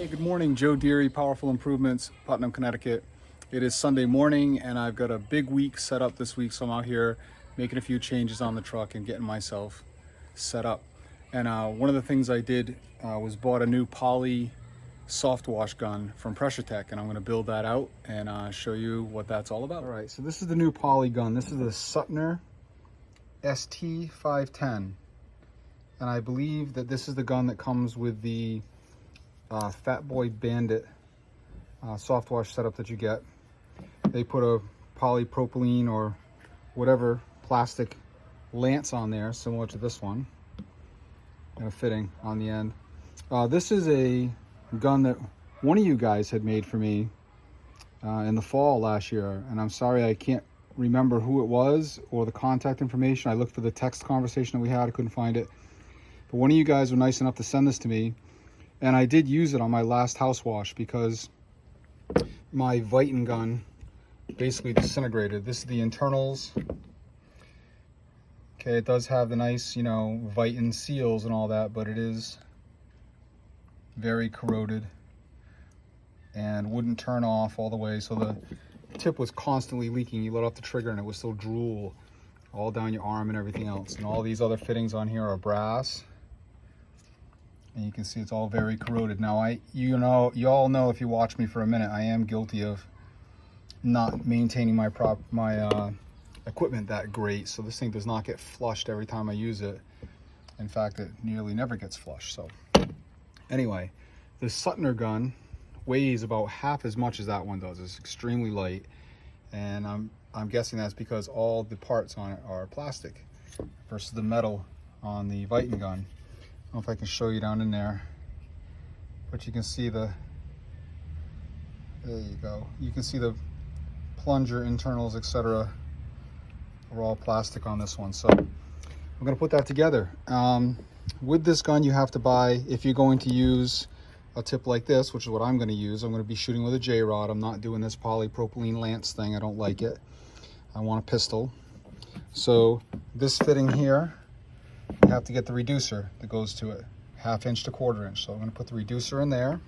Hey, good morning. Joe Deary, Powerful Improvements, Putnam, Connecticut. It is Sunday morning and I've got a big week set up this week, so I'm out here making a few changes on the truck and getting myself set up. And one of the things I did was bought a new poly Softwash gun from Pressure Tech, and I'm going to build that out and show you what that's all about. All right, so this is the new poly gun. This is the Sutner ST501, and I believe that this is the gun that comes with the Fat Boy Bandit Softwash setup that you get. They put a polypropylene or whatever plastic lance on there, similar to this one, and a fitting on the end. This is a gun that one of you guys had made for me in the fall last year, and I'm sorry I can't remember who it was or the contact information. I looked for the text conversation that we had, I couldn't find it. But one of you guys were nice enough to send this to me, and I did use it on my last house wash because my Viton gun basically disintegrated. This is the internals. Okay, it does have the nice, you know, Viton seals and all that, but it is very corroded and wouldn't turn off all the way. So the tip was constantly leaking. You let off the trigger and it was still drool all down your arm and everything else. And all these other fittings on here are brass. And you can see it's all very corroded. Now, you all know if you watch me for a minute, I am guilty of not maintaining my equipment that great. So this thing does not get flushed every time I use it. In fact, it nearly never gets flushed. So anyway, this Sutner gun weighs about half as much as that one does. It's extremely light, and I'm guessing that's because all the parts on it are plastic versus the metal on the Viton gun. I don't know if I can show you down in there, but you can see there you go. You can see the plunger internals, etc. are all plastic on this one. So I'm going to put that together. With this gun, you have to buy, if you're going to use a tip like this, which is what I'm going to use. I'm going to be shooting with a J-rod. I'm not doing this polypropylene lance thing. I don't like it. I want a pistol. So this fitting here, you have to get the reducer that goes to it, 1/2 inch to 1/4 inch. So I'm going to put the reducer in there.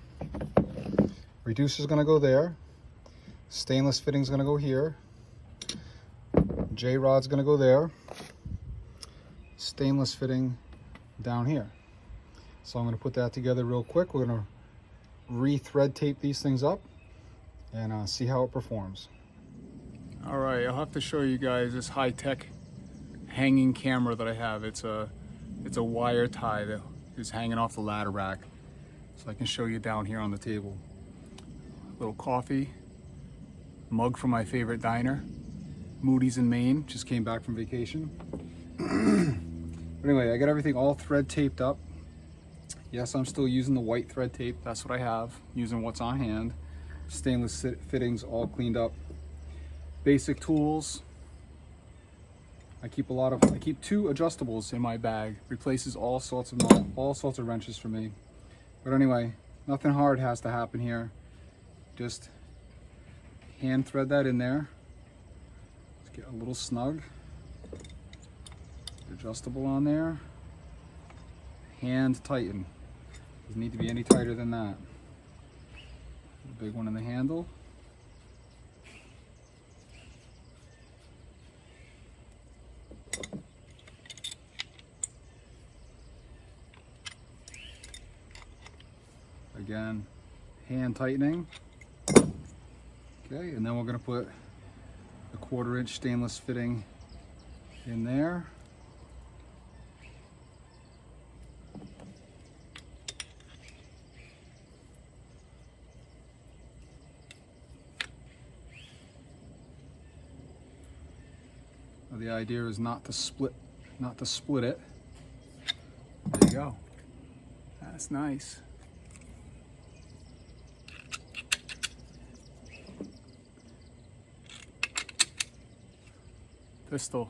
Reducer is going to go there. Stainless fitting is going to go here. J-rod's going to go there. Stainless fitting down here. So I'm going to put that together real quick. We're going to re-thread tape these things up and see how it performs. All right, I'll have to show you guys this high-tech hanging camera that I have. It's a wire tie that is hanging off the ladder rack, so I can show you down here on the table. A little coffee mug from my favorite diner, Moody's in Maine. Just came back from vacation. Anyway, I got everything all thread taped up. Yes, I'm still using the white thread tape. That's what I have, using what's on hand. Stainless fittings all cleaned up. Basic tools. I keep 2 adjustables in my bag. Replaces all sorts of wrenches for me. But anyway, nothing hard has to happen here. Just hand thread that in there. Let's get a little snug. Adjustable on there. Hand tighten. Doesn't need to be any tighter than that. The big one in the handle. Again, hand tightening. Okay, and then we're going to put a 1/4 inch stainless fitting in there. Now the idea is not to split it. There you go. That's nice. Pistol.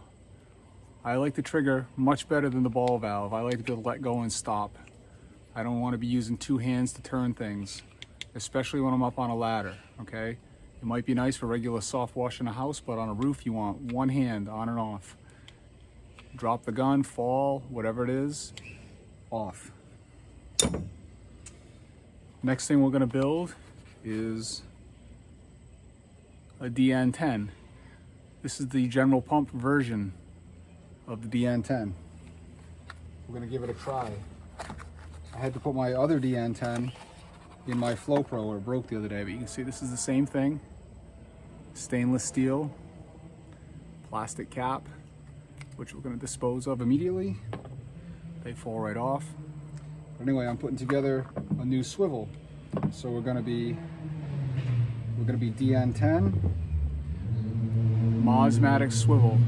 I like the trigger much better than the ball valve. I like to let go and stop. I don't want to be using 2 hands to turn things, especially when I'm up on a ladder, okay? It might be nice for regular soft wash in a house, but on a roof you want 1 hand on and off. Drop the gun, fall, whatever it is, off. Next thing we're going to build is a DN10. This is the general pump version of the DN10. We're going to give it a try. I had to put my other DN10 in my Flow Pro where it broke the other day, but you can see this is the same thing. Stainless steel, plastic cap, which we're going to dispose of immediately. They fall right off. But anyway, I'm putting together a new swivel. So we're going to be DN10 mosmaticswivel,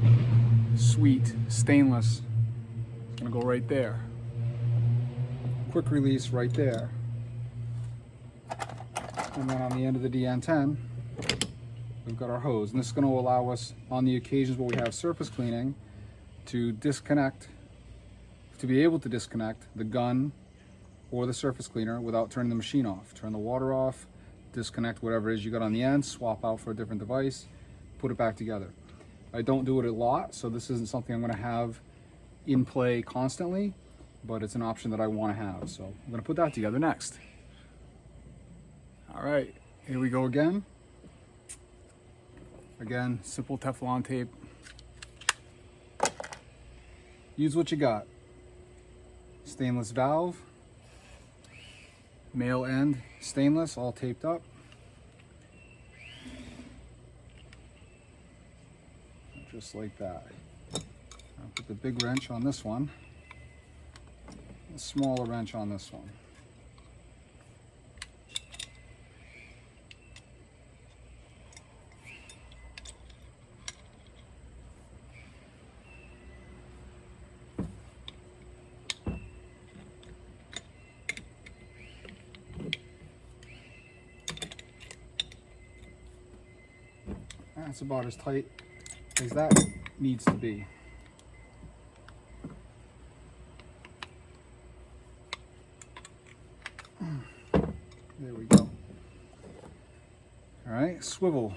sweet, stainless. It's going to go right there. Quick release right there. And then on the end of the DN10, we've got our hose. And this is going to allow us, on the occasions where we have surface cleaning, to disconnect, to be able to disconnect the gun or the surface cleaner without turning the machine off. Turn the water off, disconnect whatever it is you got on the end, swap out for a different device, put it back together. I don't do it a lot, so this isn't something I'm going to have in play constantly, but it's an option that I want to have. So I'm going to put that together next. All right, here we go again. Again, simple Teflon tape. Use what you got. Stainless valve. Male end stainless, all taped up. Just like that. I'll put the big wrench on this one, a smaller wrench on this one. That's about as tight as that needs to be. There we go. All right, swivel.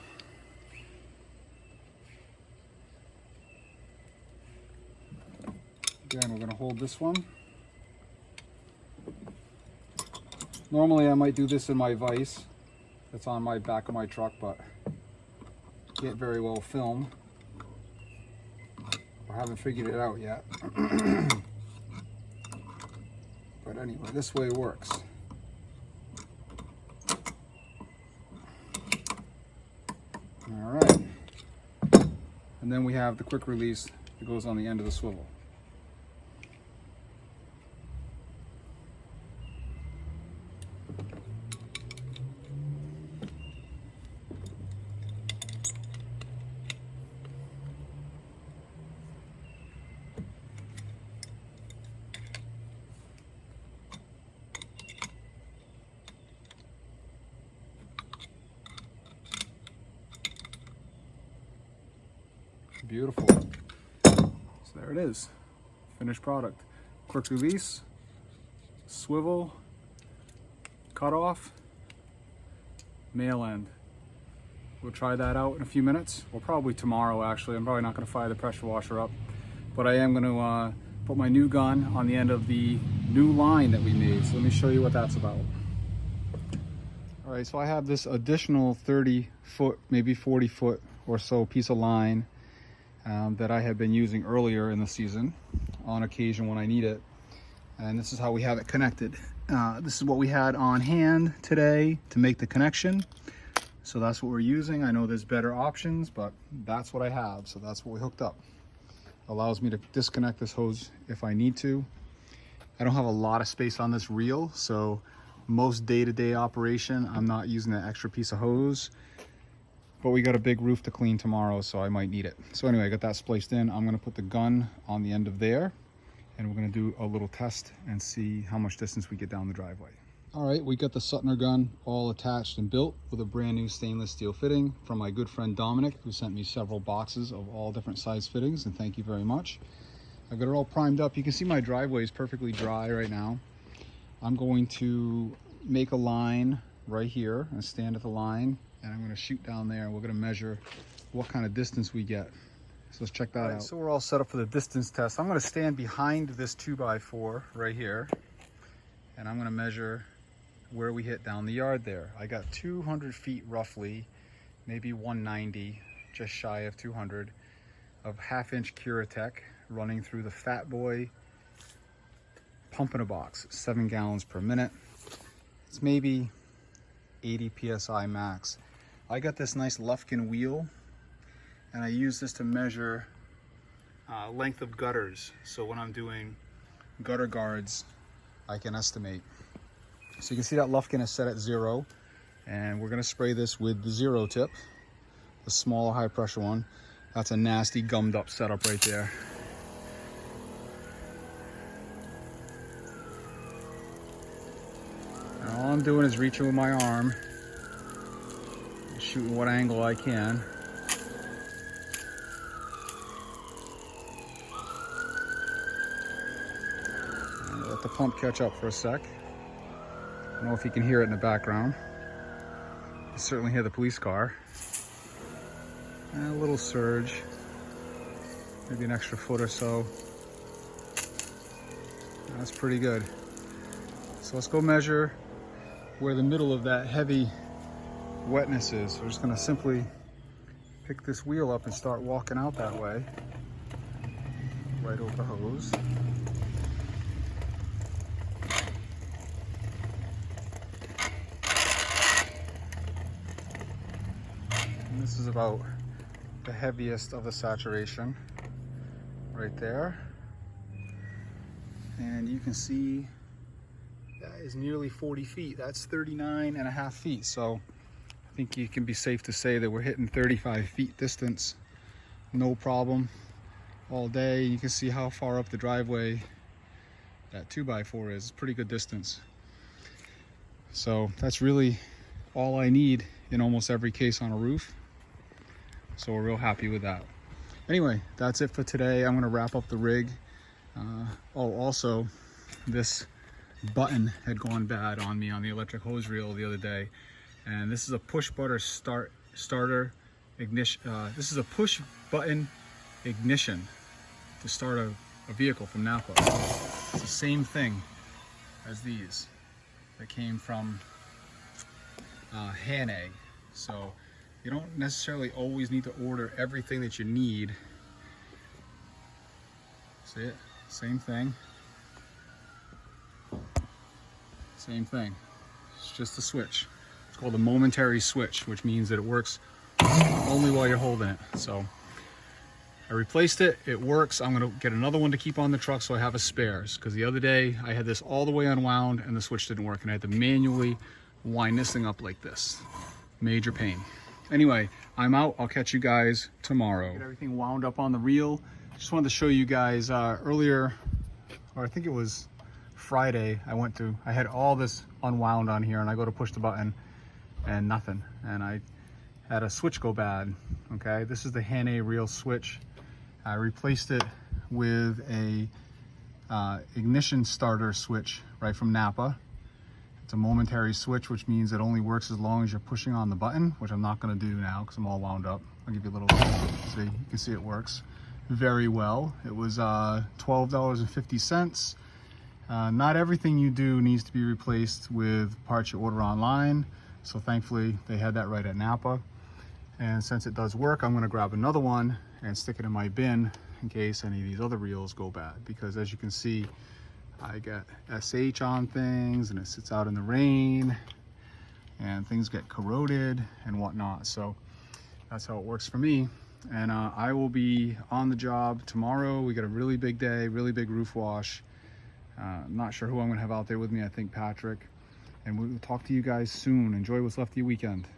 Again, we're going to hold this one. Normally I might do this in my vise that's on my back of my truck, but can't very well film. I haven't figured it out yet. But anyway, this way works. All right. And then we have the quick release that goes on the end of the swivel. Beautiful. So there it is, finished product. Quick release, swivel, cut off, male end. We'll try that out in a few minutes. Well, probably tomorrow actually. I'm probably not going to fire the pressure washer up, but I am going to put my new gun on the end of the new line that we made. So let me show you what that's about. All right, so I have this additional 30 foot, maybe 40 foot or so piece of line that I had been using earlier in the season on occasion when I need it. And this is how we have it connected. This is what we had on hand today to make the connection. So that's what we're using. I know there's better options, but that's what I have. So that's what we hooked up. Allows me to disconnect this hose if I need to. I don't have a lot of space on this reel, so most day-to-day operation, I'm not using that extra piece of hose. But we got a big roof to clean tomorrow, so I might need it. So anyway, I got that spliced in. I'm gonna put the gun on the end of there, and we're gonna do a little test and see how much distance we get down the driveway. All right, we got the Sutner gun all attached and built with a brand new stainless steel fitting from my good friend Dominic, who sent me several boxes of all different size fittings, and thank you very much. I've got it all primed up. You can see my driveway is perfectly dry right now. I'm going to make a line right here and stand at the line, and I'm going to shoot down there, and we're going to measure what kind of distance we get. So let's check that out. So we're all set up for the distance test. I'm going to stand behind this 2x4 right here, and I'm going to measure where we hit down the yard there. I got 200 feet roughly, maybe 190, just shy of 200, of 1/2-inch Curatech running through the Fat Boy pump in a box, 7 gallons per minute. It's maybe 80 PSI max. I got this nice Lufkin wheel, and I use this to measure length of gutters. So when I'm doing gutter guards, I can estimate. So you can see that Lufkin is set at 0, and we're gonna spray this with the 0 tip, the smaller high pressure one. That's a nasty gummed up setup right there. And all I'm doing is reaching with my arm, shooting what angle I can. And let the pump catch up for a sec. I don't know if you can hear it in the background. You certainly hear the police car. And a little surge, maybe an extra foot or so. That's pretty good. So let's go measure where the middle of that heavy wetness is. So we're just gonna simply pick this wheel up and start walking out that way, right over the hose. And this is about the heaviest of the saturation right there. And you can see that is nearly 40 feet. That's 39.5 feet. So I think you can be safe to say that we're hitting 35 feet distance, no problem, all day. You can see how far up the driveway that 2x4 is. It's pretty good distance. So that's really all I need in almost every case on a roof. So we're real happy with that. Anyway, that's it for today. I'm gonna wrap up the rig. Also, this button had gone bad on me on the electric hose reel the other day. And this is a push button starter ignition. This is a push button ignition to start a vehicle from Napa. It's the same thing as these that came from Hannay. So you don't necessarily always need to order everything that you need. See it? Same thing. Same thing. It's just a switch. It's called a momentary switch, which means that it works only while you're holding it. So I replaced it. It works. I'm gonna get another one to keep on the truck so I have a spares, because the other day I had this all the way unwound and the switch didn't work, and I had to manually wind this thing up like this. Major pain. Anyway, I'm out. I'll catch you guys tomorrow. Get everything wound up on the reel. Just wanted to show you guys earlier, or I think it was Friday, I had all this unwound on here, and I go to push the button and nothing, and I had a switch go bad. Okay, this is the Hannay reel switch. I replaced it with a ignition starter switch right from Napa. It's a momentary switch, which means it only works as long as you're pushing on the button, which I'm not going to do now because I'm all wound up. I'll give you a little, see, you can see it works very well. It was $12.50. Not everything you do needs to be replaced with parts you order online. So thankfully they had that right at Napa. And since it does work, I'm going to grab another one and stick it in my bin in case any of these other reels go bad. Because as you can see, I got SH on things and it sits out in the rain and things get corroded and whatnot. So that's how it works for me. And I will be on the job tomorrow. We got a really big day, really big roof wash. I'm not sure who I'm gonna have out there with me. I think Patrick. And we'll talk to you guys soon. Enjoy what's left of your weekend.